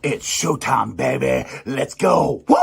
It's showtime, baby. Let's go. Woo!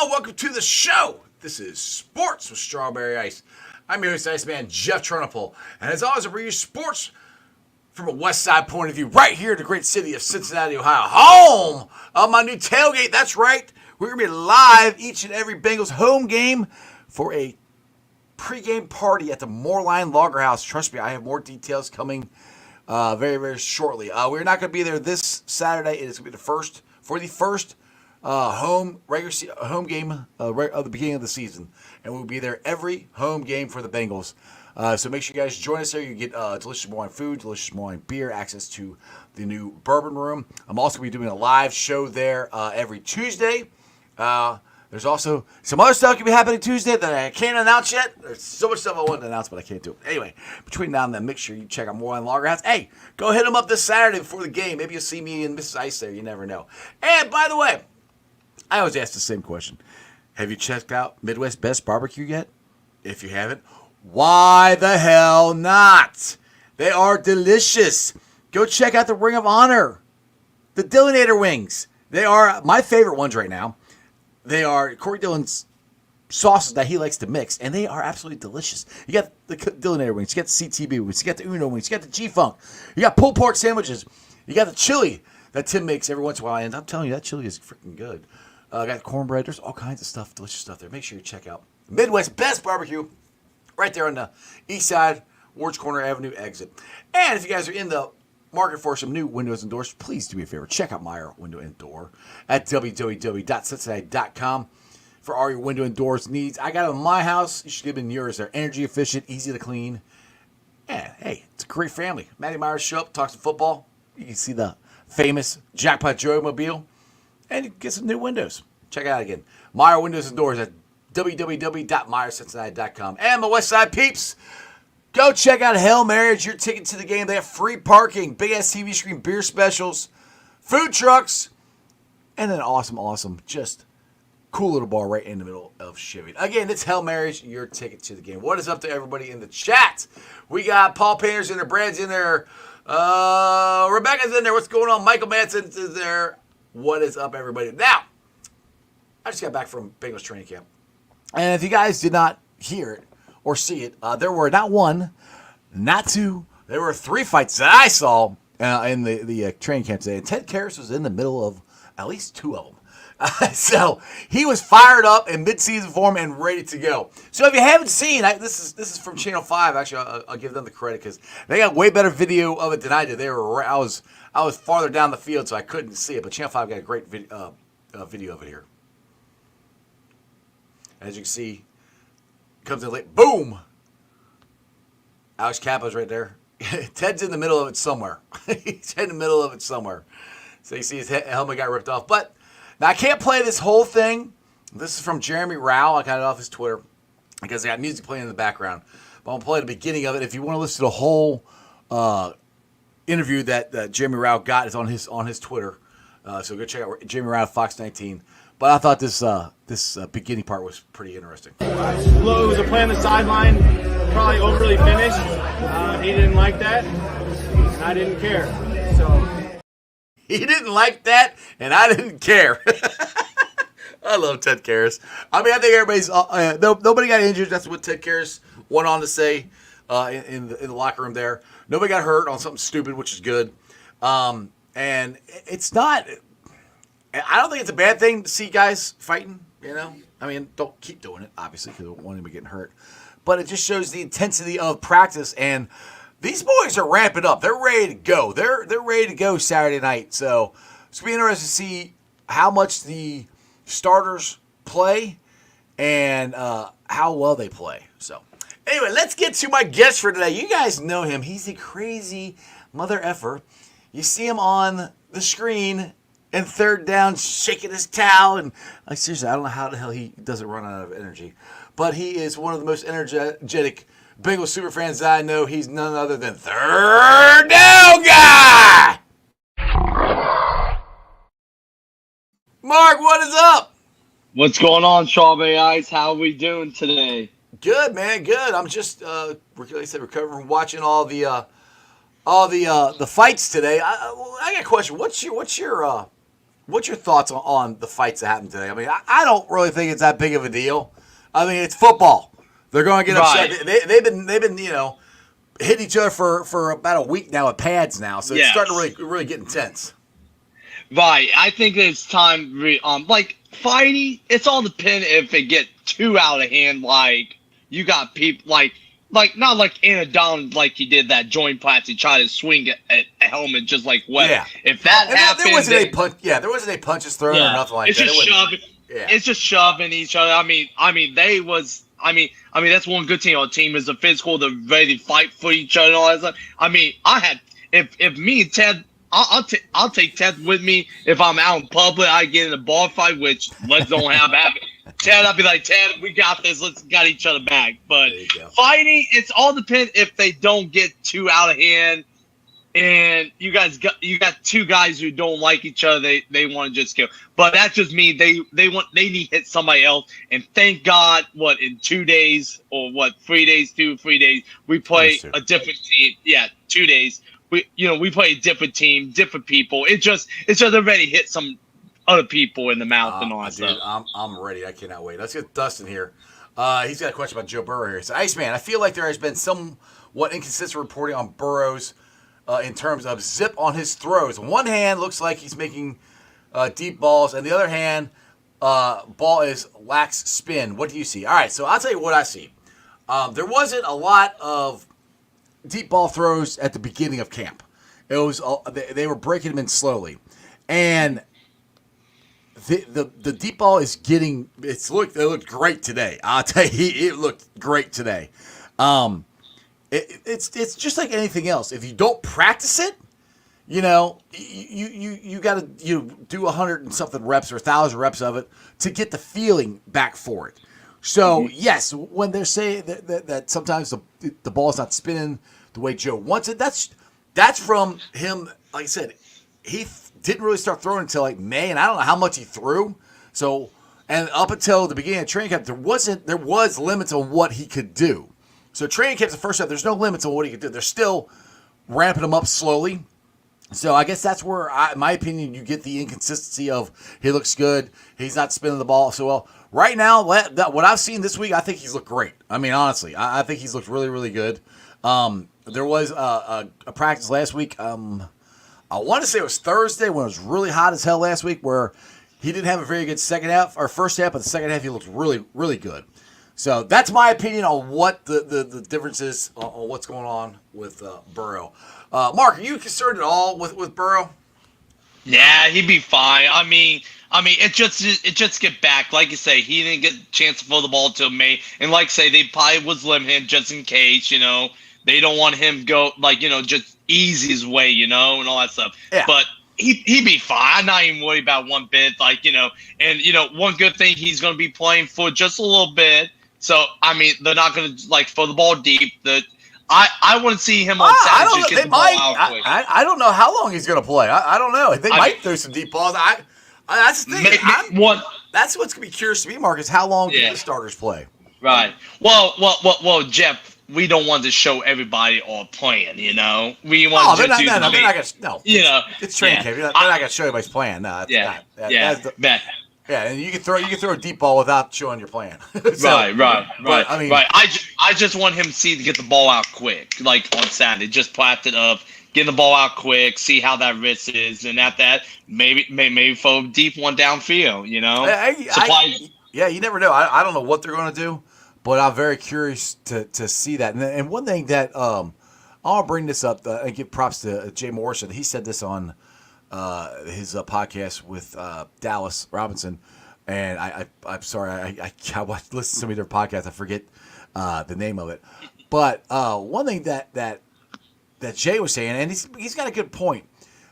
Welcome to the show. This is Sports with Strawberry Ice. I'm your host, Iceman Jeff Trunapole, and as always, I bring you sports from a West Side point of view, right here in the great city of Cincinnati, Ohio, home of my new tailgate. That's right, we're gonna be live each and every Bengals home game for a pregame party at the Moorline Lager House. Trust me, I have more details coming very, very shortly. We're not gonna be there this Saturday. It is gonna be the first home game of the beginning of the season, and we'll be there every home game for the Bengals. So make sure you guys join us there. You get delicious Moorline food, delicious Moorline beer, access to the new bourbon room. I'm also going to be doing a live show there every Tuesday. There's also some other stuff going to be happening Tuesday that I can't announce yet. There's so much stuff I want to announce, but I can't do it. Anyway, between now and then, make sure you check out Moorline Lager House. Hey, go hit them up this Saturday before the game. Maybe you'll see me and Mrs. Ice there. You never know. And by the way, I always ask the same question. Have you checked out Midwest Best Barbecue yet? If you haven't, why the hell not? They are delicious. Go check out the Ring of Honor, the Dillinator wings. They are my favorite ones right now. They are Corey Dillon's sauces that he likes to mix, and they are absolutely delicious. You got the Dillinator wings, you got the CTB wings, you got the Uno wings, you got the G-Funk, you got pulled pork sandwiches, you got the chili that Tim makes every once in a while, and I'm telling you, that chili is freaking good. Got cornbread. There's all kinds of stuff, delicious stuff there. Make sure you check out Midwest Best Barbecue right there on the east side, Wards Corner Avenue exit. And if you guys are in the market for some new windows and doors, please do me a favor. Check out Meyer Window and Door at www.cincinnati.com for all your window and doors needs. I got them in my house. You should get them in yours. They're energy efficient, easy to clean. And, hey, it's a great family. Matty Myers show up, talks some football. You can see the famous Jackpot Joe mobile. And you can get some new windows. Check it out again. Meyer Windows and Doors at www.meyercincinnati.com. And my West Side peeps, go check out Hail Mary. It's your ticket to the game. They have free parking, big-ass TV screen, beer specials, food trucks, and an awesome, just cool little bar right in the middle of Chevy. Again, it's Hail Mary's, your ticket to the game. What is up to everybody in the chat? We got Paul Painter's in there, Brad's in there, Rebecca's in there. What's going on? Michael Manson's in there. What is up, everybody? Now, I just got back from Bengals training camp. And if you guys did not hear it or see it, there were not one, not two, there were three fights that I saw in the training camp today. And Ted Karras was in the middle of at least two of them. So he was fired up in mid-season form and ready to go. So if you haven't seen, this is from Channel 5. Actually, I'll give them the credit because they got way better video of it than I did. I was farther down the field, so I couldn't see it. But Channel 5 got a great video of it here. As you can see, comes in late. Boom! Alex Kappa's right there. Ted's in the middle of it somewhere. He's in the middle of it somewhere. So you see his helmet got ripped off. But now I can't play this whole thing. This is from Jeremy Rao. I got it off his Twitter because I got music playing in the background. But I'm going to play the beginning of it. If you want to listen to the whole interview that Jeremy Rao got, is on his Twitter. So go check out Jeremy Rao, Fox 19. But I thought this beginning part was pretty interesting. Flo was a play on the sideline, probably overly finished. He didn't like that, and I didn't care. So he didn't like that, and I didn't care. I love Ted Karras. I mean, I think everybody's nobody got injured. That's what Ted Karras went on to say in the locker room there. Nobody got hurt on something stupid, which is good. And it's not. And I don't think it's a bad thing to see guys fighting, I mean, don't keep doing it, obviously, because we don't want anybody getting hurt. But it just shows the intensity of practice, and these boys are ramping up. They're ready to go. They're ready to go Saturday night. So it's going to be interesting to see how much the starters play and how well they play. So anyway, let's get to my guest for today. You guys know him. He's a crazy mother effer. You see him on the screen and third down shaking his towel. And seriously, I don't know how the hell he doesn't run out of energy. But he is one of the most energetic Bengals super fans that I know. He's none other than third down guy. Mark, what is up? What's going on, Strawberry Ice? How are we doing today? Good, man. Good. I'm just, like I said, recovering from watching all the fights today. I got a question. What's your thoughts on the fights that happened today? I mean, I don't really think it's that big of a deal. I mean, it's football. They're going to get upset. They've been hitting each other for about a week now with pads now, so it's starting to really get intense. Right. I think it's time. Like fighting, it's all depend if it get too out of hand. Like you got people like not like Anna Down like he did that joint plats. He tried to swing at a helmet just like what? Yeah. If that happened, there wasn't any punch. Yeah, there wasn't any punches thrown or nothing like that. It's just shoving. Yeah. It's just shoving each other. I mean, that's one good thing on a team is the physical, they're ready to fight for each other and all that stuff. I mean, if me and Ted, I'll take Ted with me if I'm out in public. I get in a bar fight, which let's don't have happen. Ted, I'll be like, Ted, we got this. Let's got each other back. But fighting, it's all depends if they don't get too out of hand. And you got two guys who don't like each other. They want to just kill. But that's just me. They need to hit somebody else. And thank God, in 2 days or 3 days, 3 days, we play a different team. Yeah, 2 days. We play a different team, different people. It's just they're ready to hit some other people in the mouth and all that stuff. I'm ready. I cannot wait. Let's get Dustin here. He's got a question about Joe Burrow here. He said, Iceman, I feel like there has been somewhat inconsistent reporting on Burrow's in terms of zip on his throws. One hand looks like he's making deep balls, and the other hand, ball lacks spin. What do you see? All right, so I'll tell you what I see. There wasn't a lot of deep ball throws at the beginning of camp. It was they were breaking them in slowly, and the deep ball is getting. It looked great today. I'll tell you, it looked great today. It's just like anything else. If you don't practice it, you got to do 100 and something reps or 1,000 reps of it to get the feeling back for it. So yes, when they're saying that sometimes the ball is not spinning the way Joe wants it, that's from him. Like I said, he didn't really start throwing until like May, and I don't know how much he threw. So and up until the beginning of training camp, there was limits on what he could do. So training camp's the first step. There's no limits on what he can do. They're still ramping him up slowly. So I guess that's where, in my opinion, you get the inconsistency of he looks good, he's not spinning the ball so well. Right now, what I've seen this week, I think he's looked great. I mean, honestly, I think he's looked really, really good. There was a practice last week. I want to say it was Thursday when it was really hot as hell last week where he didn't have a very good second half or first half, but the second half he looked really, really good. So that's my opinion on what the difference is on what's going on with Burrow. Mark, are you concerned at all with Burrow? Yeah, he'd be fine. I mean, it just get back. Like you say, he didn't get a chance to throw the ball till May, and like I say, they probably was limit him just in case. They don't want him go just ease his way, and all that stuff. Yeah. But he'd be fine. I'm not even worried about one bit. And one good thing he's going to be playing for just a little bit. So, I mean, they're not going to, throw the ball deep. I want to see him on Saturday just get the ball out quick. I don't know how long he's going to play. I don't know. They might throw some deep balls. That's the thing. That's what's going to be curious to me, Mark, is how long do the starters play? Right. Well, Jeff, we don't want to show everybody our plan, We want to do they're not going to. It's training camp. They're not going to show everybody's plan. No, it's not. Yeah, and you can throw a deep ball without showing your plan. Right. I just want him to get the ball out quick, like on Saturday. Just plat it up, get the ball out quick, see how that wrist is, and at that, maybe throw a deep one downfield. Yeah, you never know. I don't know what they're going to do, but I'm very curious to see that. And one thing that I'll bring this up and give props to Jay Morrison. He said this on his podcast with Dallas Robinson, and I'm sorry, I watched listen to some of their podcasts. I forget the name of it, but one thing that Jay was saying, and he's got a good point,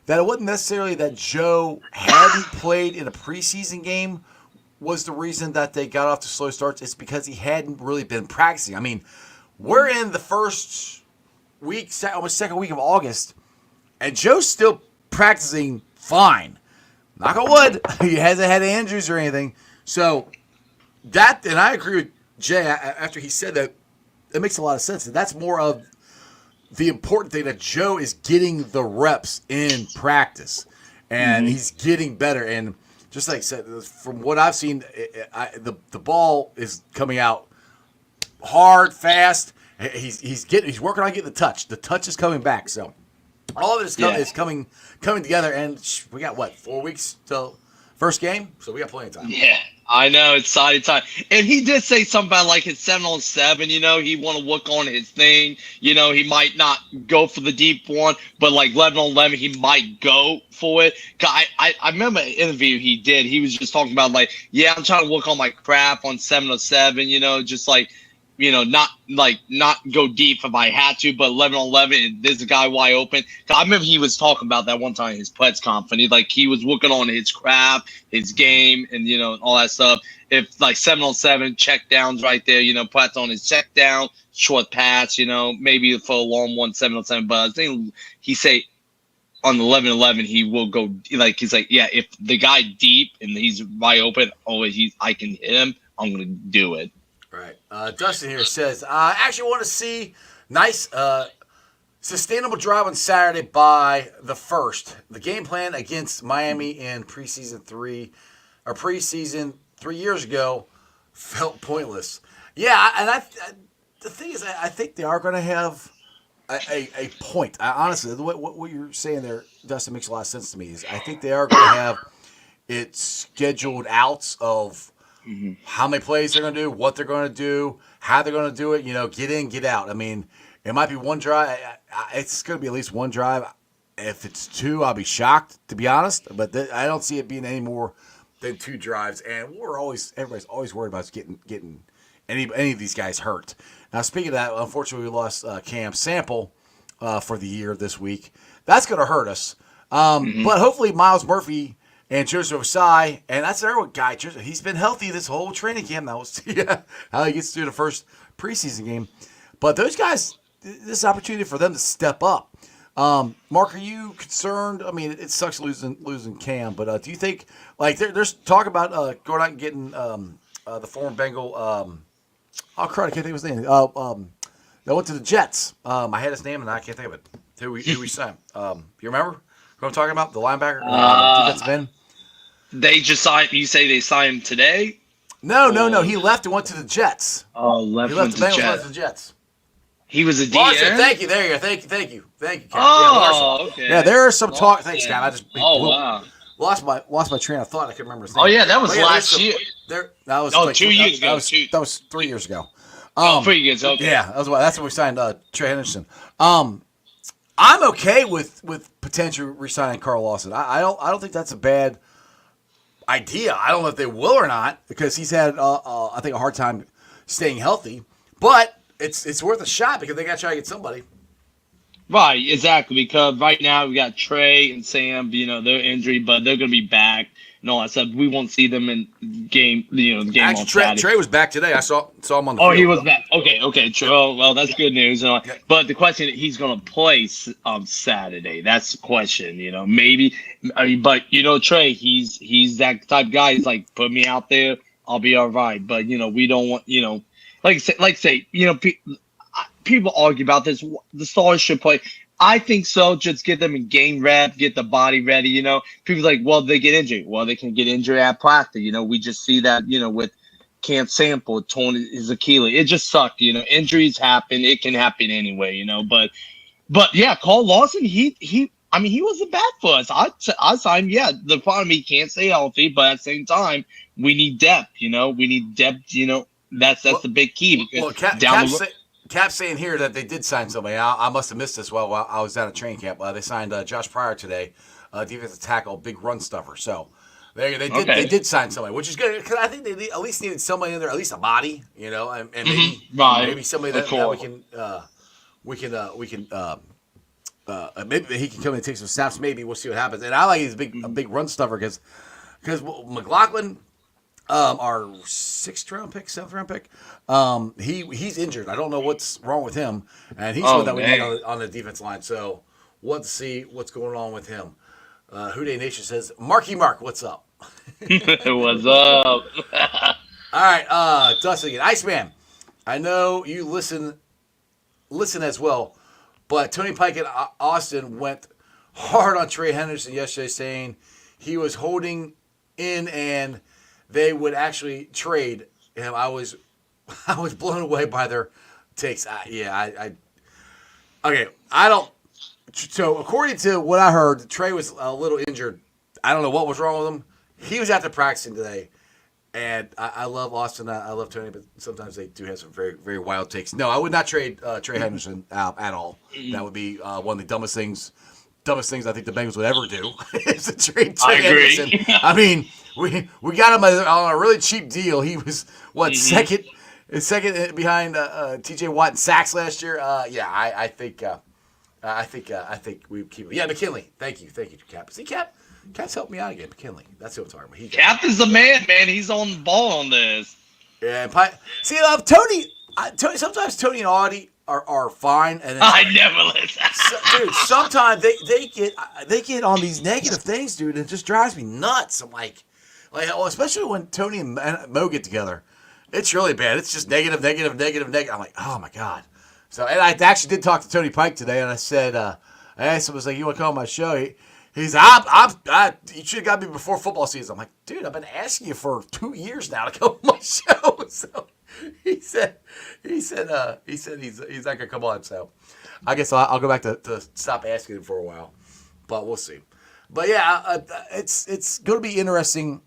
that it wasn't necessarily that Joe hadn't played in a preseason game was the reason that they got off to slow starts. It's because he hadn't really been practicing. I mean, we're in the first week, almost second week of August, and Joe's still practicing fine. Knock on wood. He hasn't had injuries or anything. So that, and I agree with Jay after he said that, it makes a lot of sense. And that's more of the important thing, that Joe is getting the reps in practice, and he's getting better. And just like I said, from what I've seen, the ball is coming out hard, fast. He's working on getting the touch. The touch is coming back. So all of it is coming together. And we got 4 weeks till first game, so we got plenty of time. Yeah, I know, it's exciting time. And he did say something about like his 7-on-7. He want to work on his thing. He might not go for the deep one, but like 11-on-11, he might go for it. I remember an interview he did. He was just talking about like, yeah, I'm trying to work on my craft on 7-on-7. Just like, not go deep if I had to, but 11-on-11, and there's a guy wide open. I remember he was talking about that one time in his press conference. Like he was working on his craft, his game, and all that stuff. If like 7-on-7 check downs right there, practice on his check down, short pass, maybe for a long one, 7-on-7. But I think he say on 11-11 he will go he's like, yeah, if the guy deep and he's wide open, I can hit him, I'm gonna do it. Right. Dustin here says, I actually want to see nice, sustainable drive on Saturday by the 1st. The game plan against Miami in preseason 3 years ago felt pointless. Yeah, and the thing is, I think they are going to have a point. Honestly, what you're saying there, Dustin, makes a lot of sense to me. I think they are going to have it scheduled outs of how many plays they're going to do, what they're going to do, how they're going to do it, get in, get out. I mean, it might be one drive. It's going to be at least one drive. If it's 2, I'll be shocked, to be honest. But I don't see it being any more than 2 drives. And everybody's always worried about getting any of these guys hurt. Now, speaking of that, unfortunately, we lost Cam Sample for the year this week. That's going to hurt us. But hopefully Miles Murphy and Joseph Osai, and that's another guy. He's been healthy this whole training camp. That was how he gets through the first preseason game. But those guys, this is an opportunity for them to step up. Mark, are you concerned? I mean, it sucks losing Cam, but do you think there's talk about going out and getting the former Bengal? I can't think of his name. That went to the Jets. I had his name and I can't think of it. Who we signed? You remember who I'm talking about? The linebacker, defensive end. They just signed. You say they signed him today? No. He left and went to the Jets. Oh, He left the Bengals, went to the Jets. He was a DN. Larson, thank you. There you go. Thank you, Cap. Oh, okay. Yeah, there are some talk. Thanks, Cap. I just wow. lost my train of thought. I couldn't remember his name. Oh yeah, that was last year. That was 2 years ago. That was 3 years ago. 3 years. Okay. Yeah, that's when we signed Trey Henderson. I'm okay with potentially re-signing Carl Lawson. I don't think that's a bad idea. I don't know if they will or not because he's had I think a hard time staying healthy, but it's worth a shot because they got to try to get somebody. Right, exactly. Because right now we got Trey and Sam. They're injured, but they're gonna be back and all that stuff. We won't see them in game. The game. Actually, on Trey was back today. I saw him on the. Oh, field. he was back. Okay. True. Well, that's good news. But the question, he's gonna play on Saturday. That's the question. Maybe. But Trey, he's that type of guy. He's like, put me out there, I'll be all right. But we don't want. Like say, people argue about this. The stars should play. I think so. Just get them in game rep, get the body ready. People like, well, they get injured. Well, they can get injured at practice. We just see that. With Cam Sample torn his Achilles. It just sucked. Injuries happen. It can happen anyway. But But yeah, Carl Lawson, I mean, he wasn't bad for us. I signed. Yeah, the problem he can't stay healthy, but at the same time, we need depth. We need depth. That's Well, the big key because well, Cap, down the road. Cap's saying here that they did sign somebody. I must have missed this while I was down at training camp. They signed Josh Pryor today, defensive tackle, big run stuffer. So they did sign somebody, which is good because I think they at least needed somebody in there, at least a body, and Right. maybe somebody Of that course. we can maybe he can come in and take some snaps. Maybe we'll see what happens. And I like his big run stuffer because McLaughlin. Our seventh round pick. He's injured. I don't know what's wrong with him, and he's one that we need on the defense line. So we'll have to see what's going on with him. Houday Nation says, Marky Mark, what's up? What's up? All right, Dustin again. Iceman, I know you listen as well, but Tony Pike and Austin went hard on Trey Henderson yesterday, saying he was holding in and they would actually trade him. I was blown away by their takes. Okay, I don't. So according to what I heard, Trey was a little injured. I don't know what was wrong with him. He was out there practicing today, and I love Austin. I love Tony, but sometimes they do have some very, very wild takes. No, I would not trade Trey Henderson out at all. That would be one of the dumbest things I think the Bengals would ever do is to trade Trey Henderson. I mean, we got him on a really cheap deal. He was second behind T.J. Watt in sacks last year. I think we keep him. Yeah, McKinley. Thank you, Cap. See, Cap's helped me out again. McKinley. That's what I'm talking about. Cap is the man. He's on the ball on this. Yeah, Tony. Sometimes Tony and Audie are fine, and then, I never listen. dude, sometimes they get on these negative things, dude, and it just drives me nuts. I'm like, especially when Tony and Mo get together, it's really bad. It's just negative. I'm like, oh my god. So, and I actually did talk to Tony Pike today, and I said, I asked him, I was like, you want to come on my show? He's you should have got me before football season. I'm like, dude, I've been asking you for 2 years now to come on my show. So he said he's not gonna come on. So I guess I'll go back to stop asking him for a while, but we'll see. But yeah, it's going to be interesting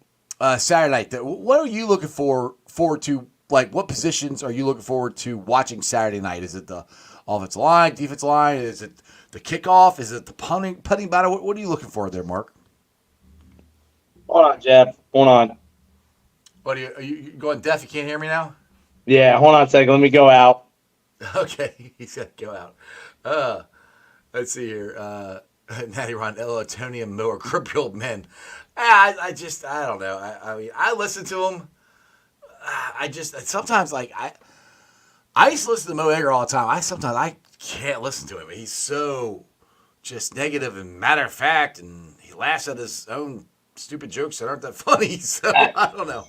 Saturday night. What are you looking forward to? Like, what positions are you looking forward to watching Saturday night? Is it the offensive line, defensive line? Is it the kickoff? Is it the punting battle? What are you looking for there, Mark? Hold on, Jeff. Hold on. What are you going deaf? You can't hear me now? Yeah, hold on a second. Let me go out. Okay, he said go out. Let's see here. Natty Ron, Tony and Mo are grumpy old men. I don't know. I mean, I listen to them. Sometimes I used to listen to Mo Egger all the time. Sometimes I can't listen to him. He's so just negative and matter of fact, and he laughs at his own stupid jokes that aren't that funny. So I don't know.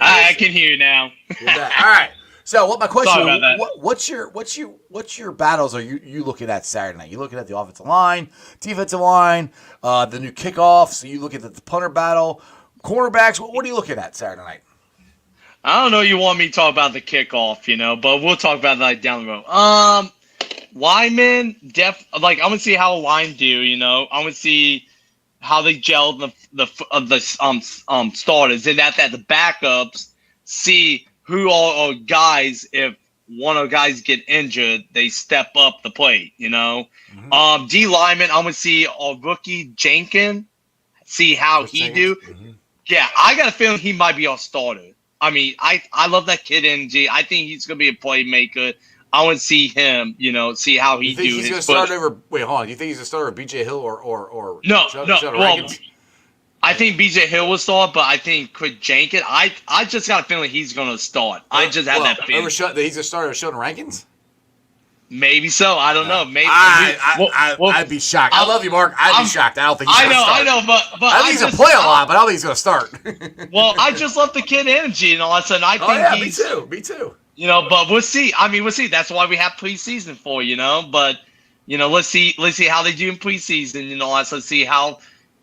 I can hear you now. All right. So what my question? Sorry about What's your battles are you looking at Saturday night? You looking at the offensive line, defensive line, the new kickoffs. You looking at the punter battle, cornerbacks. What are you looking at Saturday night? I don't know. You want me to talk about the kickoff, but we'll talk about that down the road. Linemen, I want to see how a line do. I want to see how they gel the starters, and that the backups see who are guys. If one of the guys get injured, they step up the plate. Mm-hmm. D lineman, I want to see a rookie Jenkins, see how he do. Mm-hmm. Yeah, I got a feeling he might be our starter. I mean, I love that kid NG. I think he's gonna be a playmaker. I want to see him, see how he you think do. He's gonna start over. Wait, hold on. Do you think he's gonna start over BJ Hill or no? Well, I think BJ Hill will start, but I think Quick Jenkins. I just got a feeling he's gonna start. I just have that feeling. He's gonna start over Sheldon Rankins. Maybe so. I don't know. Maybe I'd be shocked. I love you, Mark. I'd be shocked. I don't think he's gonna start. I know, but I think he's gonna play a lot, but I don't think he's gonna start. Well, I just love the kid energy and all that stuff. I think me too. But we'll see. I mean, we'll see. That's why we have preseason for, But let's see how they do in preseason. Let's see how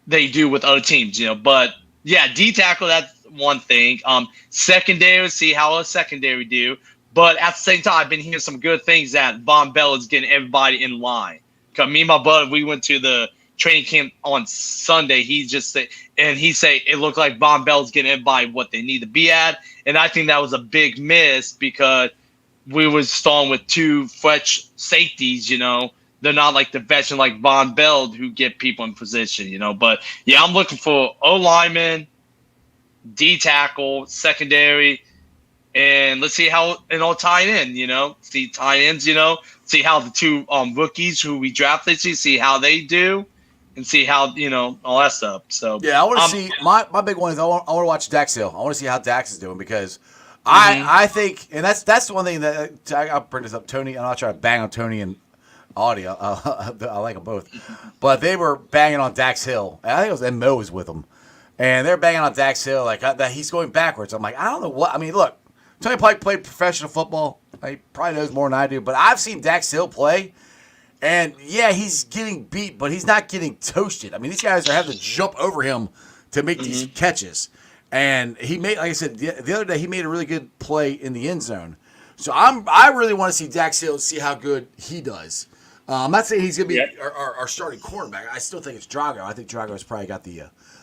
they do with other teams. But yeah, D tackle, that's one thing. Secondary, see how a secondary do. But at the same time, I've been hearing some good things that Von Bell is getting everybody in line. Cause me and my brother, we went to the training camp on Sunday. He said it looked like Von Bell's getting in by what they need to be at, and I think that was a big miss because we was starting with two fresh safeties. They're not like the veteran like Von Bell who get people in position. But yeah, I'm looking for O lineman, D tackle, secondary. And let's see how it all tie in, see tie ins, see how the two rookies who we drafted, see how they do, and see how, all that stuff. So yeah, I want to see my big one is I want to watch Dax Hill. I want to see how Dax is doing because I think, and that's the one thing that I'll bring this up, Tony. I'm not trying to bang on Tony and audio. I like them both, but they were banging on Dax Hill. And I think it was Mo was with them, and they're banging on Dax Hill like that he's going backwards. I'm like, I don't know what. I mean, look. Tony Pike played professional football. He probably knows more than I do. But I've seen Dax Hill play, and, yeah, he's getting beat, but he's not getting toasted. I mean, these guys are having to jump over him to make these catches. And he made, like I said, the other day, he made a really good play in the end zone. So I really want to see Dax Hill and see how good he does. I'm not saying he's going to be our starting cornerback. I still think it's Drago. I think Drago's probably got the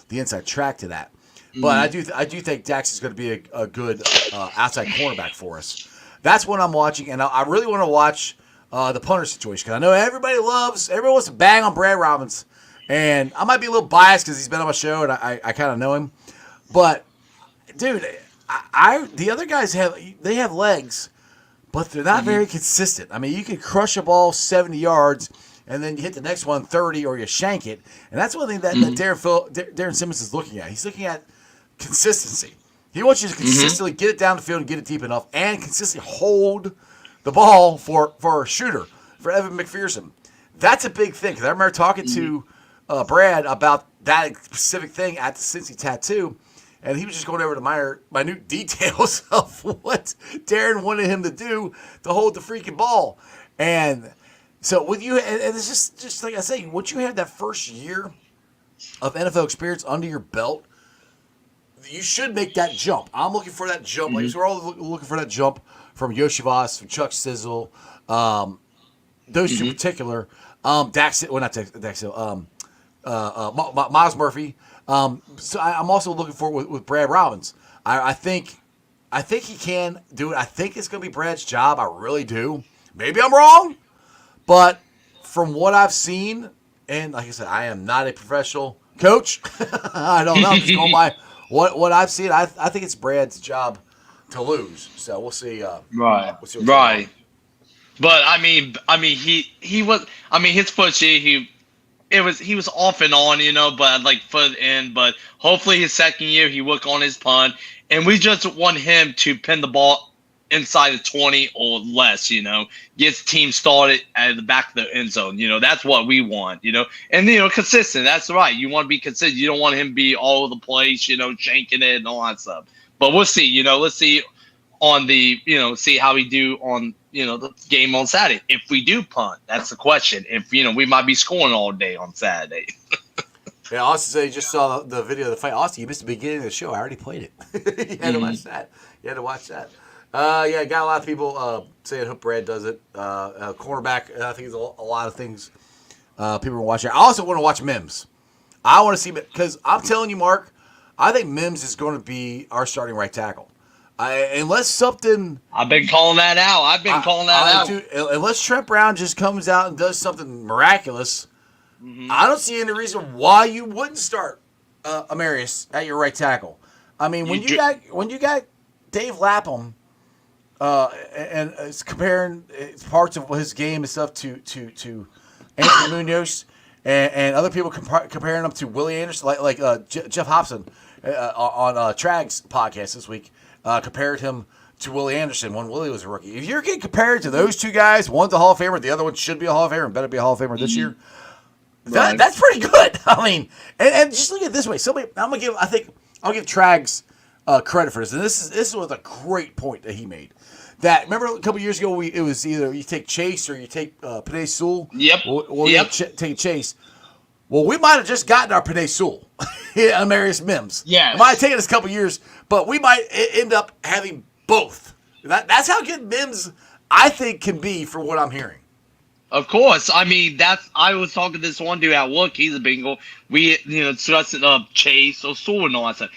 inside track to that. But I do think Dax is going to be a good outside cornerback for us. That's what I'm watching, and I really want to watch the punter situation because I know everybody wants to bang on Brad Robbins, and I might be a little biased because he's been on my show and I kind of know him. But dude, the other guys have legs, but they're not very consistent. I mean, you can crush a ball 70 yards. And then you hit the next one 30 or you shank it. And that's one thing that Darren Simmons is looking at. He's looking at consistency. He wants you to consistently get it down the field and get it deep enough and consistently hold the ball for a shooter, for Evan McPherson. That's a big thing. Because I remember talking to Brad about that specific thing at the Cincy Tattoo. And he was just going over the minute details of what Darren wanted him to do to hold the freaking ball. And so with you, and it's just like I say, once you have that first year of NFL experience under your belt, you should make that jump. I'm looking for that jump. Like so we're all looking for that jump from Yoshi Voss, from Chuck Sizzle, those two in particular. Dax Hill, Miles Murphy. So I'm also looking for with Brad Robbins. I think he can do it. I think it's going to be Brad's job. I really do. Maybe I'm wrong. But from what I've seen, and like I said, I am not a professional coach. I don't know. I'm just going by what I've seen. I think it's Brad's job to lose. So we'll see. Right. Right. But I mean, he was. I mean, his first year, he was off and on, but like foot in. But hopefully, his second year, he work on his punt, and we just want him to pin the ball inside the 20 or less, gets team started at the back of the end zone. That's what we want, and, consistent. That's right. You want to be consistent. You don't want him to be all over the place, shanking it and all that stuff. But we'll see, let's see on the, see how we do on, the game on Saturday. If we do punt, that's the question. If, we might be scoring all day on Saturday. Yeah, Austin said you just saw the video of the fight. Austin, you missed the beginning of the show. I already played it. You had to watch that. Yeah, got a lot of people saying hope Brad does it. Cornerback, I think there's a lot of things people are watching. I also want to watch Mims. I want to see, because I'm telling you, Mark, I think Mims is going to be our starting right tackle. Unless something... I've been calling that out. Dude, unless Trent Brown just comes out and does something miraculous, I don't see any reason why you wouldn't start Amarius at your right tackle. I mean, when you got Dave Lapham and it's comparing parts of his game and stuff to Anthony Munoz and other people comparing him to Willie Anderson, like Jeff Hobson on Trag's podcast this week compared him to Willie Anderson when Willie was a rookie. If you're getting compared to those two guys, one's a Hall of Famer, the other one should be a Hall of Famer and better be a Hall of Famer this year. That's pretty good. I mean, and just look at it this way. I'll give Trags credit for this, and this was a great point that he made. That remember a couple years ago, it was either you take Chase or you take Penei Sewell. Yep. Or you take Chase. Well, we might have just gotten our Penei Sewell, Amarius Mims. Yeah. It might have taken us a couple years, but we might end up having both. That's how good Mims, I think, can be for what I'm hearing. Of course. I mean, I was talking to this one dude at work. He's a Bengal. We, discussed Chase or Sword and all that stuff.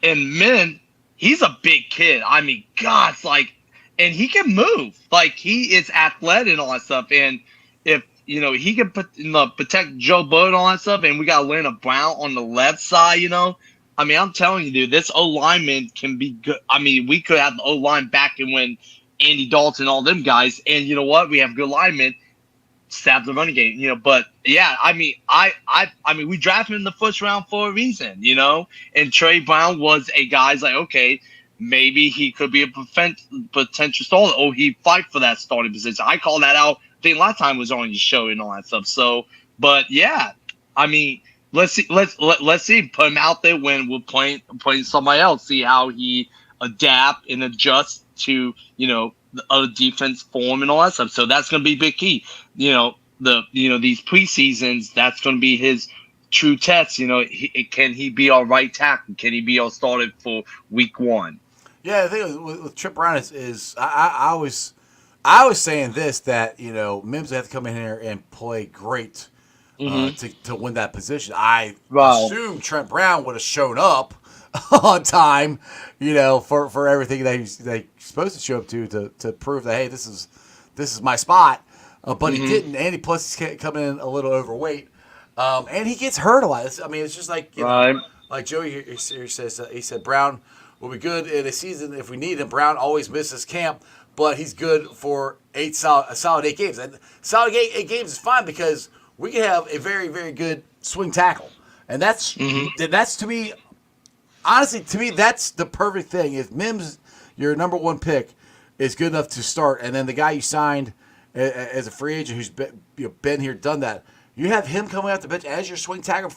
And man, he's a big kid. I mean, God, it's like, and he can move. Like, he is athletic and all that stuff. And if, he can protect Joe Burrow and all that stuff, and we got Leonard Brown on the left side, I mean, I'm telling you, dude, this O lineman can be good. I mean, we could have the O line back and when Andy Dalton, all them guys, and you know what? We have good linemen. Stab the running game, but yeah, I mean, I mean, we drafted him in the first round for a reason, and Trey Brown was a guy's like, okay, maybe he could be a potential starter. Oh, he fight for that starting position. I called that out. I think last time was on your show and all that stuff. So, but yeah, I mean, let's see, let's see, put him out there when we're playing somebody else. See how he adapt and adjust to the other defense form and all that stuff. So that's going to be big key. These preseasons, that's going to be his true test. Can he be our right tackle? Can he be our starter for week 1? Yeah, the thing with Trip Brown is I was saying this, that Mims would have to come in here and play great to win that position. I assume Trent Brown would have shown up on time, for everything that he's supposed to show up to prove that, hey, this is my spot. But he didn't, and plus he's coming in a little overweight, and he gets hurt a lot. I mean, it's just like like Joey here says. He said Brown will be good in a season if we need him. Brown always misses camp, but he's good for a solid 8 games. And solid 8 games is fine because we can have a very, very good swing tackle, and that's to me. Honestly, to me, that's the perfect thing. If Mims, your number 1 pick, is good enough to start, and then the guy you signed as a free agent who's been here, done that, you have him coming off the bench as your swing tackle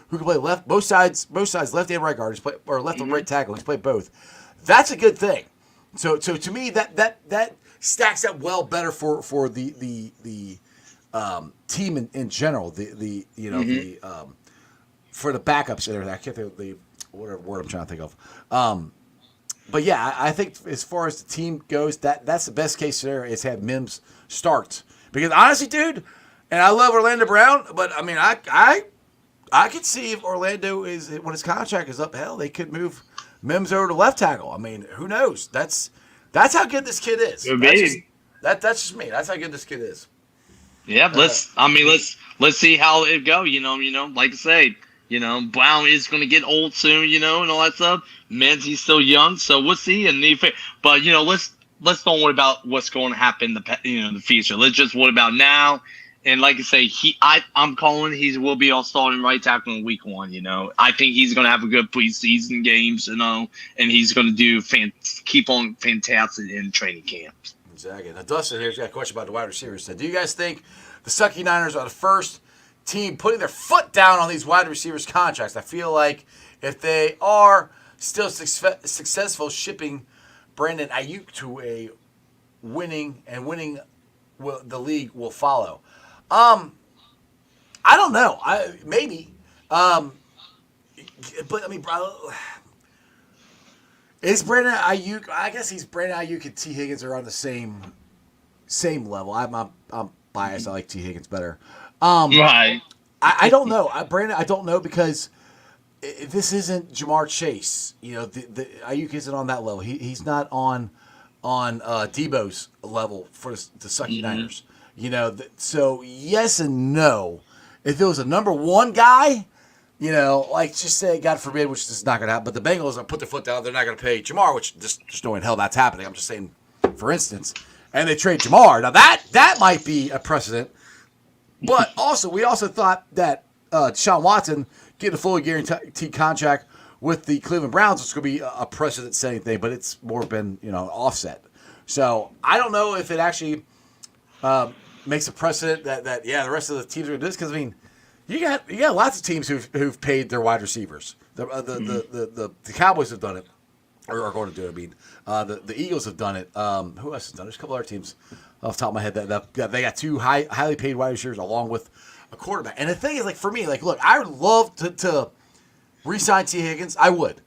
who can play both sides, left and right guard, or left and right tackle. He's played both. That's a good thing. So to me, that stacks up well better for the team in general. For the backups and everything. I can't think of the whatever word I'm trying to think of. But yeah, I think as far as the team goes, that's the best case scenario is have Mims start. Because honestly, dude, and I love Orlando Brown, but I mean, I could see if Orlando when his contract is up, hell, they could move Mims over to left tackle. I mean, who knows? That's how good this kid is. That's just me. That's how good this kid is. Yeah, let's see how it go. Like I say. Brown is going to get old soon, and all that stuff. Mims, he's still young, so we'll see. But let's don't worry about what's going to happen in the future. Let's just worry about now. And like I say, I'm calling he will be all starting right tackle in week 1. I think he's going to have a good preseason games, and he's going to do keep on fantastic in training camps. Exactly. Now Dustin here's got a question about the wide receivers. So, do you guys think the Sucky Niners are the first team putting their foot down on these wide receivers contracts? I feel like if they are still successful shipping Brandon Ayuk to a winning, the league will follow. I don't know. Maybe. But I mean, is Brandon Ayuk? I guess Brandon Ayuk and T. Higgins are on the same level. I'm biased. I like T. Higgins better. Right. I don't know. Brandon, I don't know because this isn't Jamar Chase. The Ayuk isn't on that level. He's not on Debo's level for the Sucky Niners. So yes and no. If it was a number 1 guy, like just say, God forbid, which is not going to happen, but the Bengals put their foot down, they're not going to pay Jamar, which just no in hell that's happening. I'm just saying, for instance, and they trade Jamar. Now that might be a precedent. But we also thought that Deshaun Watson getting a fully guaranteed contract with the Cleveland Browns was going to be a precedent-setting thing, but it's more been offset. So I don't know if it actually makes a precedent that the rest of the teams are going to do this, because I mean, you got lots of teams who've paid their wide receivers. The Cowboys have done it, or are going to do it. I mean, the Eagles have done it. Who else has done it? There's a couple other teams off the top of my head that they got 2 highly paid wide receivers along with a quarterback. And the thing is, like, for me, like, look, I would love to re-sign T. Higgins. I would.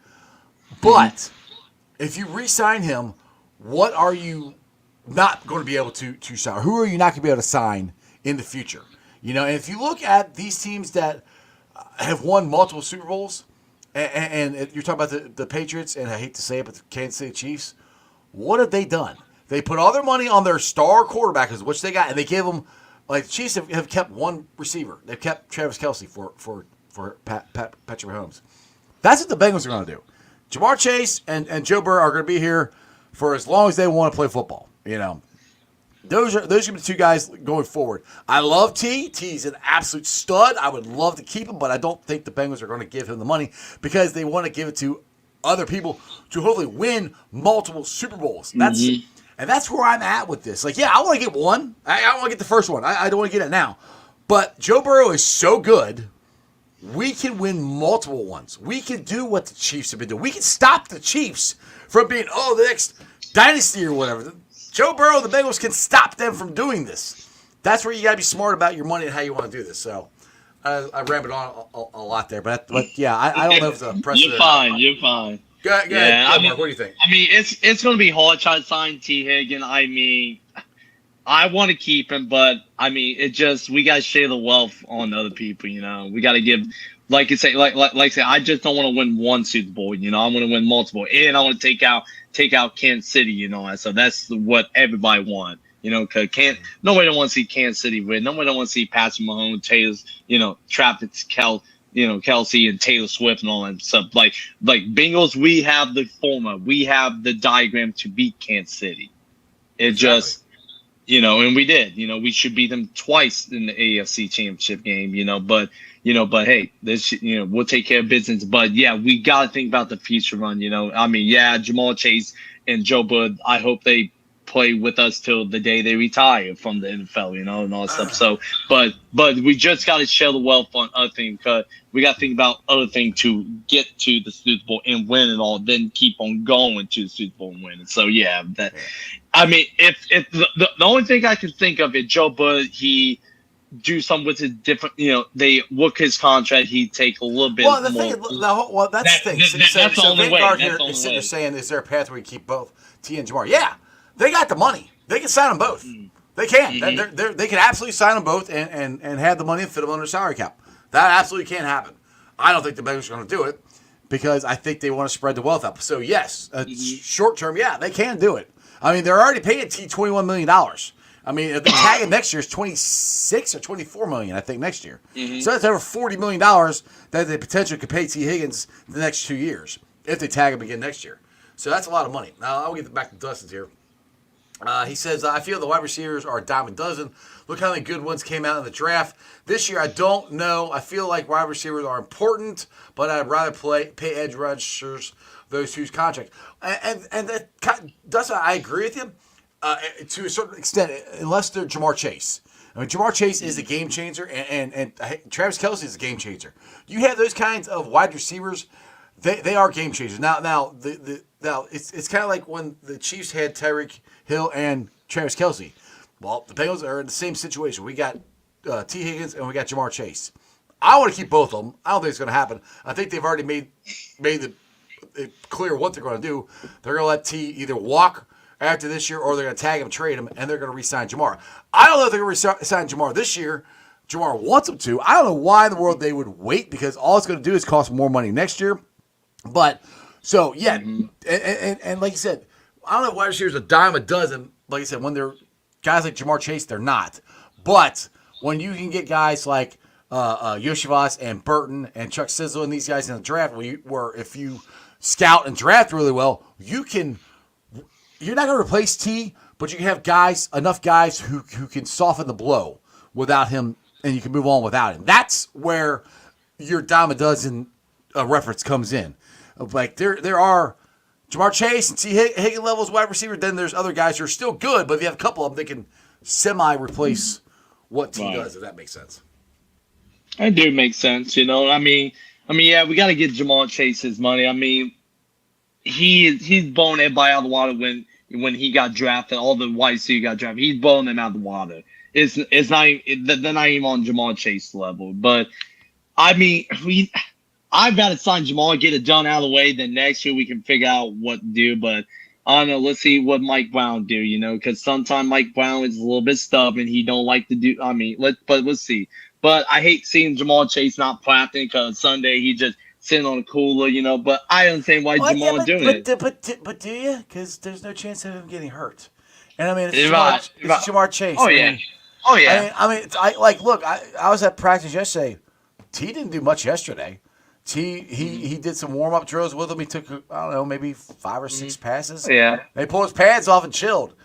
But if you re-sign him, what are you not going to be able to sign? Who are you not going to be able to sign in the future. And if you look at these teams that have won multiple Super Bowls, and you're talking about the Patriots, and I hate to say it, but the Kansas City Chiefs, what have they done? They put all their money on their star quarterback, which they got, and they gave them, like the Chiefs have kept one receiver. They've kept Travis Kelce for Patrick Mahomes. That's what the Bengals are going to do. Jamar Chase and Joe Burrow are going to be here for as long as they want to play football. Those are going to be the two guys going forward. I love T. T's an absolute stud. I would love to keep him, but I don't think the Bengals are going to give him the money because they want to give it to other people to hopefully win multiple Super Bowls. That's where I'm at with this. Like, yeah, I want to get one. I want to get the first one. I don't want to get it now. But Joe Burrow is so good, we can win multiple ones. We can do what the Chiefs have been doing. We can stop the Chiefs from being, the next dynasty or whatever. Joe Burrow, the Bengals can stop them from doing this. That's where you got to be smart about your money and how you want to do this. So I rambled on a lot there, but yeah, I don't know if it's a precedent. You're fine. Go ahead, Mark, what do you think? I mean, it's going to be hard trying to sign T. Higgins. I mean, I want to keep him, but I mean, we got to share the wealth on other people. We got to give. Like you say, like I say, I just don't want to win one Super Bowl. I want to win multiple, and I want to take out Kansas City. So that's what everybody wants. Because nobody don't want to see Kansas City win. Nobody don't want to see Patrick Mahomes, Taylor's, Travis Kelsey and Taylor Swift and all that stuff. Like Bengals, we have the formula, we have the diagram to beat Kansas City. It just. And we did. We should beat them twice in the AFC Championship game. But hey, this, we'll take care of business. But yeah, we got to think about the future run. I mean, yeah, Jamal Chase and Joe Bud, I hope they play with us till the day they retire from the NFL, and all that stuff. So, but we just got to share the wealth on other things, because we got to think about other things to get to the Super Bowl and win it all, then keep on going to the Super Bowl and win it. So yeah, I mean, if the only thing I can think of is Joe Bud, he do something with his different, they work his contract, he take a little bit more. That's the thing. That's the only way. Vanguard here is sitting there saying, is there a pathway to keep both T and Jamar? Yeah, they got the money. They can sign them both. They can. They can absolutely sign them both and have the money and fit them under salary cap. That absolutely can happen. I don't think the Bengals are going to do it because I think they want to spread the wealth up. So yes, short term, yeah, they can do it. I mean, they're already paying T $21 million. I mean, if they tag him next year, it's $26 or $24 million, I think, next year. So that's over $40 million that they potentially could pay T. Higgins the next 2 years if they tag him again next year. So that's a lot of money. Now, I'll get back to Dustin's here. He says, I feel the wide receivers are a dime a dozen. Look how many good ones came out in the draft. This year, I don't know. I feel like wide receivers are important, but I'd rather pay edge rushers those whose contract. And that, Dustin, I agree with you. To a certain extent, unless they're Jamar Chase. I mean, Jamar Chase is a game changer, and Travis Kelce is a game changer. You have those kinds of wide receivers, they are game changers. Now it's kind of like when the Chiefs had Tyreek Hill and Travis Kelce. Well, the Bengals are in the same situation. We got T. Higgins and we got Jamar Chase. I want to keep both of them. I don't think it's going to happen. I think they've already made it clear what they're going to do. They're going to let T either walk after this year, or they're going to tag him, trade him, and they're going to re-sign Jamar. I don't know if they're going to re-sign Jamar this year. Jamar wants them to. I don't know why in the world they would wait, because all it's going to do is cost more money next year. But, so, yeah, and like you said, I don't know if wide receivers a dime a dozen. Like I said, when they're guys like Jamar Chase, they're not. But when you can get guys like Yoshivas and Burton and Chuck Sizzle and these guys in the draft, where if you scout and draft really well, you're not going to replace T, but you can have enough guys who can soften the blow without him, and you can move on without him. That's where your dime a dozen reference comes in. Like there are Jamar Chase and T. Higgins levels wide receiver. Then there's other guys who are still good, but if you have a couple of them, they can semi-replace what T does. If that makes sense. It do make sense. I mean, yeah, we got to get Jamar Chase his money. I mean, he's blowing everybody out of the water when he got drafted. All the wide receivers got drafted. He's blowing them out of the water. It's not. They're not even on Jamar Chase level. But I mean, I've got to sign Jamar, get it done out of the way. Then next year we can figure out what to do. But I don't know. Let's see what Mike Brown do. Because sometimes Mike Brown is a little bit stubborn. He don't like to do. I mean, let's see. But I hate seeing Jamal Chase not practicing because Sunday he just sitting on a cooler. But I understand why Well, yeah, Jamal doing it. but do you? Because there's no chance of him getting hurt. And I mean, it's Right, right. Jamar Chase. Oh I yeah. mean, Oh yeah. Look, I was at practice yesterday. T didn't do much yesterday. He did some warm up drills with him. He took, I don't know, maybe 5 or 6 passes. Yeah. They pulled his pads off and chilled.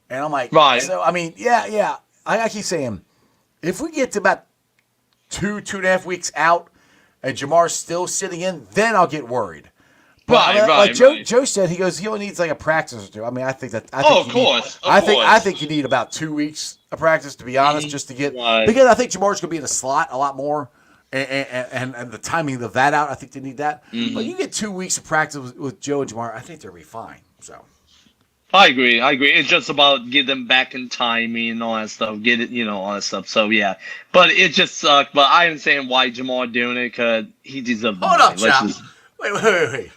And I'm like, Right. So I mean, yeah. I keep saying, if we get to about 2.5 weeks out, and Jamar's still sitting in, then I'll get worried. But, like Joe said, he only needs like a practice or two. I mean, I think that. Of course. I think you need about 2 weeks of practice, to be honest, just to get because I think Jamar's going to be in the slot a lot more, and the timing of that out. I think they need that. But you get 2 weeks of practice with Joe and Jamar, I think they'll be fine. So. I agree. It's just about get them back in timing and all that stuff. Get it, all that stuff. So yeah, but it just sucked. But I understand why Jamal doing it because he deserves the Hold money. up, Chop. Wait.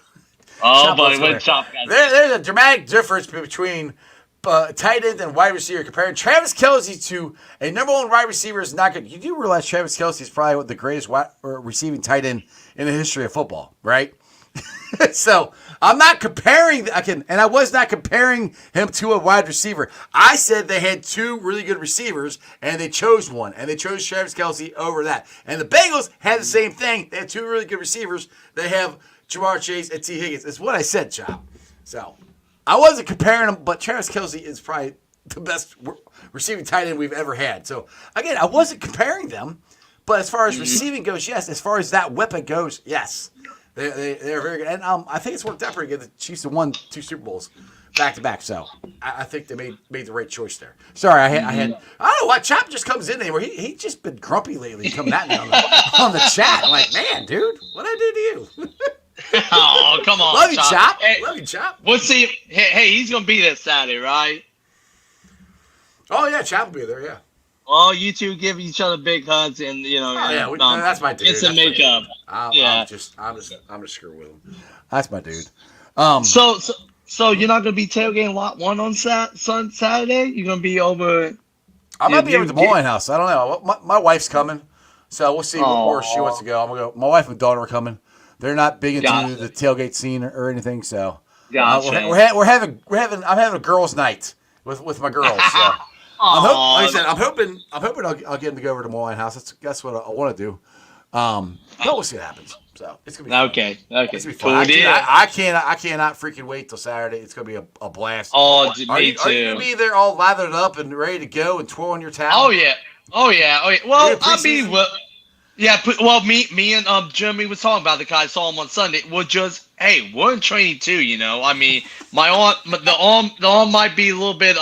Oh, Chop, buddy, what Chop got? There's a dramatic difference between tight end and wide receiver. Comparing Travis Kelce to a number one wide receiver is not good. You do realize Travis Kelce is probably the greatest receiving tight end in the history of football, right? So I'm not comparing. I was not comparing him to a wide receiver. I said they had 2 really good receivers, and they chose one, and they chose Travis Kelce over that. And the Bengals had the same thing. They had 2 really good receivers. They have Jamar Chase and T. Higgins. It's what I said, Chop. So I wasn't comparing them, but Travis Kelce is probably the best receiving tight end we've ever had. So again, I wasn't comparing them, but as far as receiving goes, yes. As far as that weapon goes, yes. They're very good. And I think it's worked out pretty good. The Chiefs have won 2 Super Bowls back to back. So I think they made the right choice there. Sorry, I don't know why Chop just comes in anymore. He just been grumpy lately coming at me on the chat. I'm like, man, dude, what'd I do to you? Oh, come on. Love you, Chop. Hey, Love you, Chop. we'll see. Hey, he's going to be there Saturday, right? Oh, yeah, Chop will be there, yeah. Well, you two give each other big hugs and, That's my dude. It's a makeup. I'm just screwing with him. That's my dude. So you're not going to be tailgating lot 1 on Saturday? You're going to be over... I might be over at the Moline house. I don't know. My wife's coming, so we'll see where she wants to go. I'm gonna go. My wife and daughter are coming. They're not big into the tailgate scene or anything, so Gotcha. I'm having a girls' night with my girls. So. I'm hoping I'll get them to go over to Moline house. That's what I want to do. But we'll see what happens. So it's gonna be fun. Okay. It's gonna be fun. I cannot freaking wait till Saturday. It's gonna be a blast. Oh, Are you gonna be there all lathered up and ready to go and twirling your towel? Oh yeah. Well, me and Jeremy was talking about the guy. I saw him on Sunday. We're in training too. I mean, the arm might be a little bit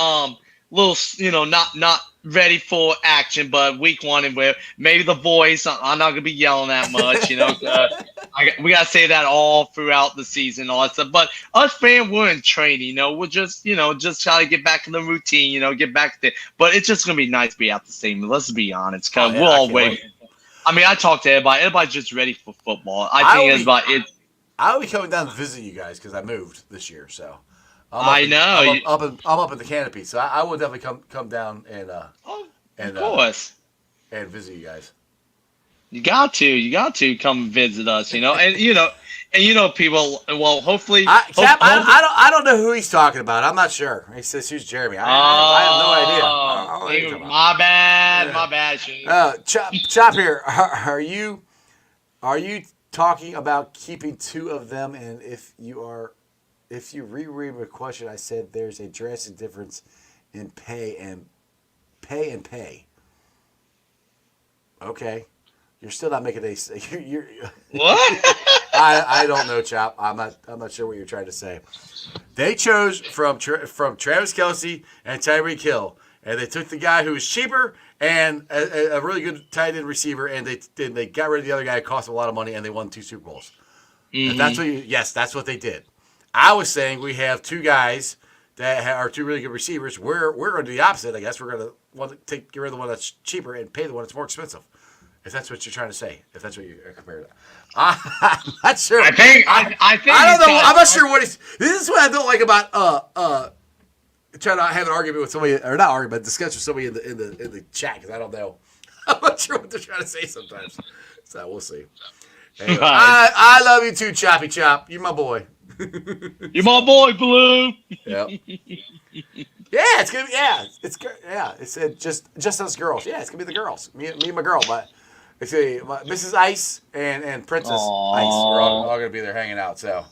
not ready for action, but week 1 and where maybe the voice. I'm not gonna be yelling that much. We gotta say that all throughout the season, all that stuff. But us fans, we're in training. We're just try to get back in the routine. Get back there. But it's just gonna be nice to be out the stadium. Let's be honest, because we're all waiting. I mean, I talked to everybody. Everybody's just ready for football. I think it's about it. I'll be coming down to visit you guys because I moved this year, so. I'm up in the canopy, so I will definitely come down and of course, and visit you guys. You got to come visit us, and people. Well, hopefully, I don't know who he's talking about. I'm not sure. He says who's Jeremy. I have no idea. My bad. Chop here. Are you talking about keeping 2 of them? And if you reread my question, I said there's a drastic difference in pay. Okay, you're still not making you're What? I don't know, Chop. I'm not sure what you're trying to say. They chose from Travis Kelce and Tyreek Hill, and they took the guy who was cheaper and a really good tight end receiver, and they got rid of the other guy who cost them a lot of money, and they won 2 Super Bowls. Mm-hmm. That's what they did. I was saying we have 2 guys that are 2 really good receivers. We're going to do the opposite, I guess. We're going to get rid of the one that's cheaper and pay the one that's more expensive. If that's what you're trying to say, if that's what you're comparing to. I'm not sure. I think. I don't know. I'm not sure what he's. This is what I don't like about trying to have an argument with somebody, or not argument, discuss with somebody in the chat, because I don't know. I'm not sure what they're trying to say sometimes. So we'll see. Anyway, I love you too, Choppy Chop. You're my boy. You're my boy, Blue. Yep. It's gonna be It's just us girls. Yeah, it's gonna be the girls. Me and my girl. But it's Mrs. Ice and Princess Ice. We're all gonna be there hanging out. So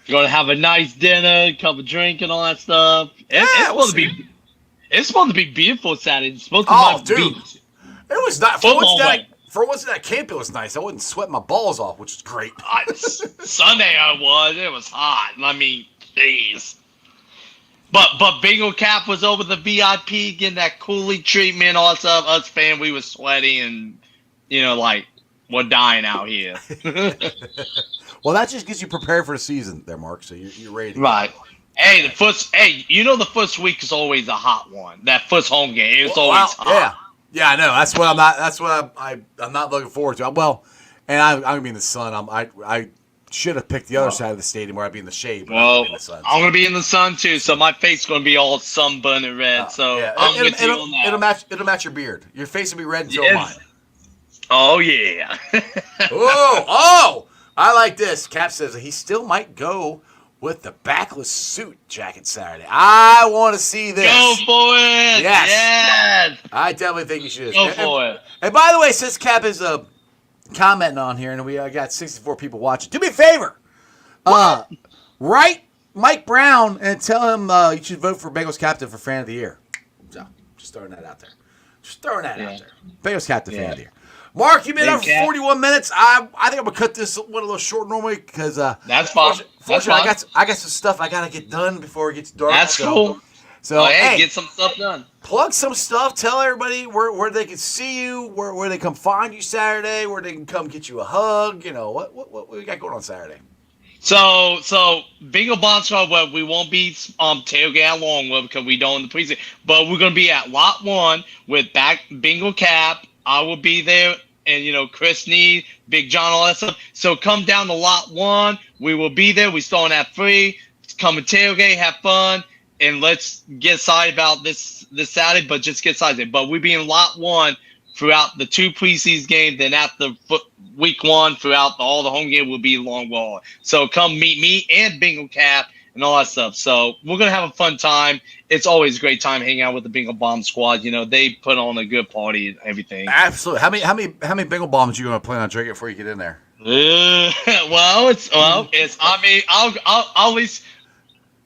you're gonna have a nice dinner, cup of drink, and all that stuff. It's supposed to be beautiful Saturday. It's supposed to be beach. It was not for once that camp. It was nice. I wouldn't sweat my balls off, which is great. Sunday it was hot. I mean, jeez. But Bingo Cap was over the VIP, getting that coolie treatment. All that stuff. Us fans, we was sweaty and we're dying out here. Well, that just gets you prepared for the season, there, Mark. So you're ready. To right. Go. Hey, the first week is always a hot one. That first home game, it's always hot. Yeah, I know. That's what I'm not. That's what I'm not looking forward to. Well, and I'm gonna be in the sun. I should have picked the other side of the stadium where I'd be in the shade. But well, in the sun, I'm gonna be in the sun too, so my face is gonna be all sunburned and red. I'm with you on that. It'll match your beard. Your face will be red until mine. Oh yeah. oh! I like this. Cap says he still might go with the backless suit jacket Saturday. I want to see this. Go for it. Yes. I definitely think you should. Go for it. And by the way, since Cap is commenting on here, and we got 64 people watching, do me a favor. Write Mike Brown and tell him you should vote for Bengals captain for fan of the year. So, just throwing that out there. Bengals captain fan of the year. Mark, you've been up for 41 minutes. I think I'm gonna cut this one a little short normally because that's fine. Fortunately, I got some stuff I gotta get done before it gets dark. That's cool. So hey, get some stuff done. Plug some stuff. Tell everybody where they can see you, where they come find you Saturday, where they can come get you a hug. What we got going on Saturday. So Bingo Bomb Squad, where we won't be tailgating along with because we don't in the preseason, but we're gonna be at Lot 1 with Bingo Cap. I will be there, and Chris Need, Big John, all that stuff. So come down to Lot 1. We will be there. We starting at 3. Come and tailgate, have fun, and let's get excited about this Saturday. But just get excited. But we'll be in Lot 1 throughout the 2 preseason games. Then after week 1, throughout all the home game, will be long ball. So come meet me and Bingo Cap and all that stuff. So we're gonna have a fun time. It's always a great time hanging out with the Bingo Bomb Squad. They put on a good party and everything. Absolutely. How many Bingo Bombs are you gonna plan on drinking before you get in there? Well, it's. I mean, I'll at least.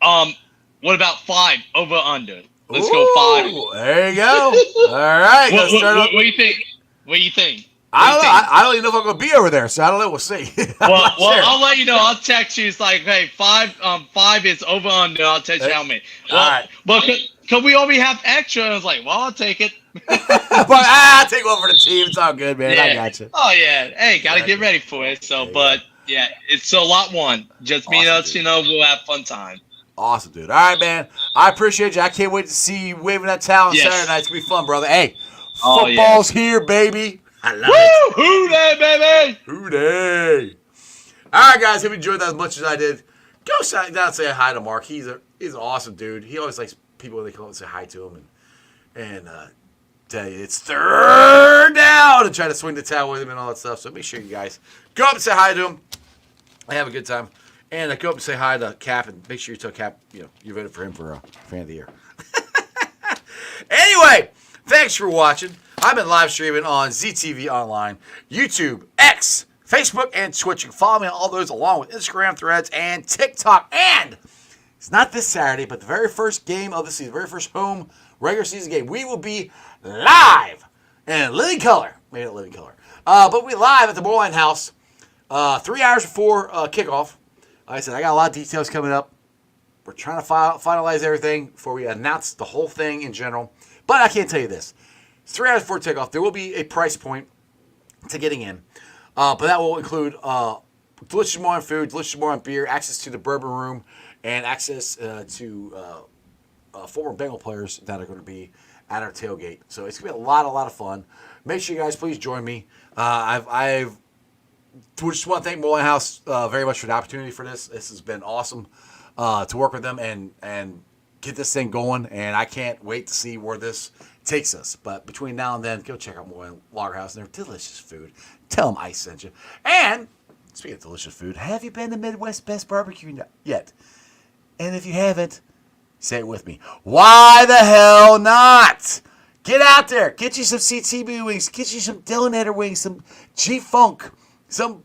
What about 5 over under? Let's go 5. There you go. All right. What do you think? What do you think? I don't even know if I'm gonna be over there, so I don't know. We'll see. Well, I'll let you know. I'll text you. It's like, hey, 5 is over under. I'll text you how many. Well, all right. But because we already have extra, I was like, well, I'll take it. But I'll take one for the team. It's all good, man. Yeah. I got you. Oh yeah. Hey, gotta get ready for it. So, but yeah, it's a Lot 1. Just me and us. Dude. We'll have fun time. Awesome, dude. All right, man. I appreciate you. I can't wait to see you waving that towel on Saturday night. It's gonna be fun, brother. Hey, football's here, baby. I love it. Woo! Hooday, baby! Hooday! All right, guys. Hope you enjoyed that as much as I did. Go down and say hi to Mark. He's an awesome dude. He always likes people when they come up and say hi to him and tell you it's 3rd down and try to swing the towel with him and all that stuff. So make sure you guys go up and say hi to him and have a good time. And go up and say hi to Cap and make sure you tell Cap you voted for him for fan of the year. Anyway, thanks for watching. I've been live streaming on ZTV Online, YouTube, X, Facebook, and Twitch. You can follow me on all those along with Instagram, Threads, and TikTok. And it's not this Saturday, but the very first game of the season, very first home regular season game, we will be live in living color. Maybe not living color. But we'll be live at the Moreline House 3 hours before kickoff. Like I said, I got a lot of details coming up. We're trying to finalize everything before we announce the whole thing in general. But I can't tell you this. 3 hours before takeoff, there will be a price point to getting in. But that will include delicious more on food, delicious more on beer, access to the bourbon room, and access to former Bengal players that are going to be at our tailgate. So it's going to be a lot of fun. Make sure you guys please join me. I've just want to thank Mullen House very much for the opportunity for this. This has been awesome to work with them and get this thing going. And I can't wait to see where this takes us. But between now and then, go check out Mullen Lager House and their delicious food. Tell them I sent you. And speaking of delicious food, have you been to Midwest Best Barbecue yet? And if you haven't, say it with me. Why the hell not? Get out there. Get you some CTB wings. Get you some Dylan wings. Some G-Funk. Some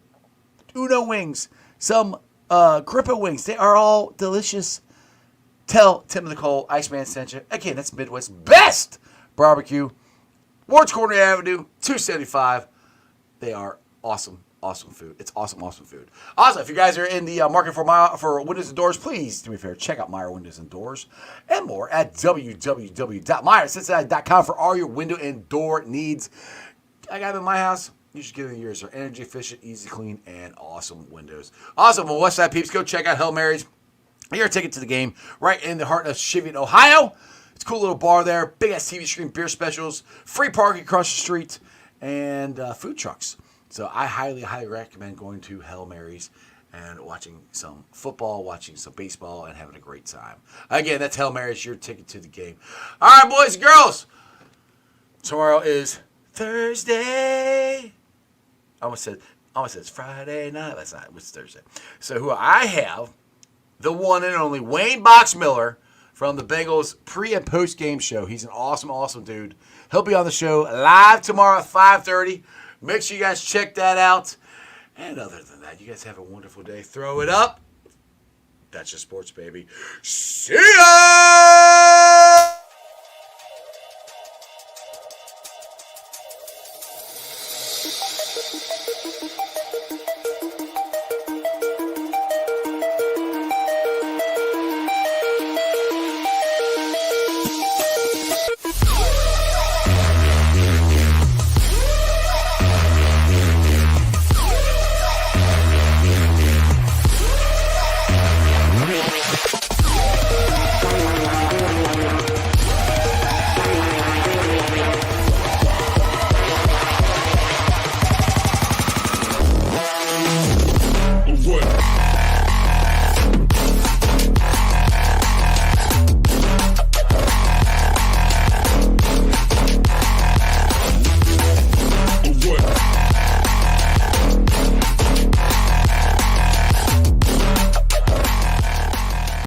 Uno wings. Some Grippa wings. They are all delicious. Tell Tim Nicole, Iceman sent you. Again, that's Midwest Best Barbecue. Wards Corner Avenue, 275. They are awesome. Awesome food. It's awesome food. Also, if you guys are in the market for windows and doors, please do me a favor. Check out Meyer Windows and Doors and more at www.meyercincinnati.com for all your window and door needs. I got them in my house. You should get it in yours. They're energy efficient, easy clean, and awesome windows. Awesome. Well, Westside peeps, go check out Hail Mary's. Your ticket to the game right in the heart of Shivian, Ohio. It's a cool little bar there. Big ass TV screen, beer specials, free parking across the street, and food trucks. So I highly recommend going to Hail Mary's and watching some football, watching some baseball, and having a great time. Again, that's Hail Mary's, your ticket to the game. All right, boys and girls. Tomorrow is Thursday. I almost said it's Friday night. That's not. It's Thursday. So who I have, the one and only Wayne Boxmiller from the Bengals pre- and post-game show. He's an awesome dude. He'll be on the show live tomorrow at 5:30. Make sure you guys check that out. And other than that, you guys have a wonderful day. Throw it up. That's just sports, baby. See ya!